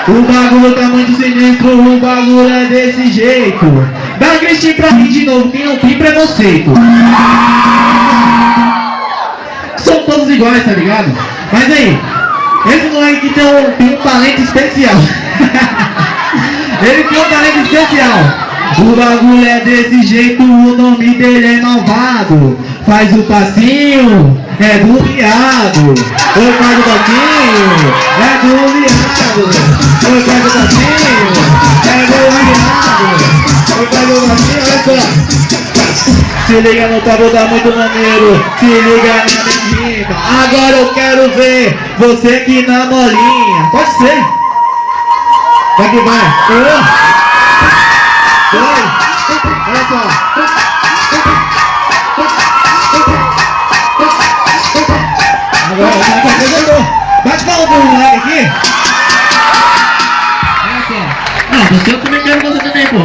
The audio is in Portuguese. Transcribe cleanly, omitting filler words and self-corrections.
O bagulho tá muito sinistro, o bagulho é desse jeito. Dá gritinho pra mim de novo, que não tem preconceito. São todos iguais, tá ligado? Mas aí, esse moleque que tem um talento especial. Ele tem um talento especial. O bagulho é desse jeito, o nome dele é malvado. Faz o passinho, é do viado. Oi, faz o passinho, é do viado. Oi, faz o passinho, é do viado. Oi, faz o passinho, olha só. Se liga no papo, tá muito maneiro. Se liga na menina. Agora eu quero ver você aqui na molinha. Pode ser. Vai que vai. Olha só. Agora o moleque apresentou. Bate palma pro moleque aqui. Olha só. Não, você eu também quero você também, pô.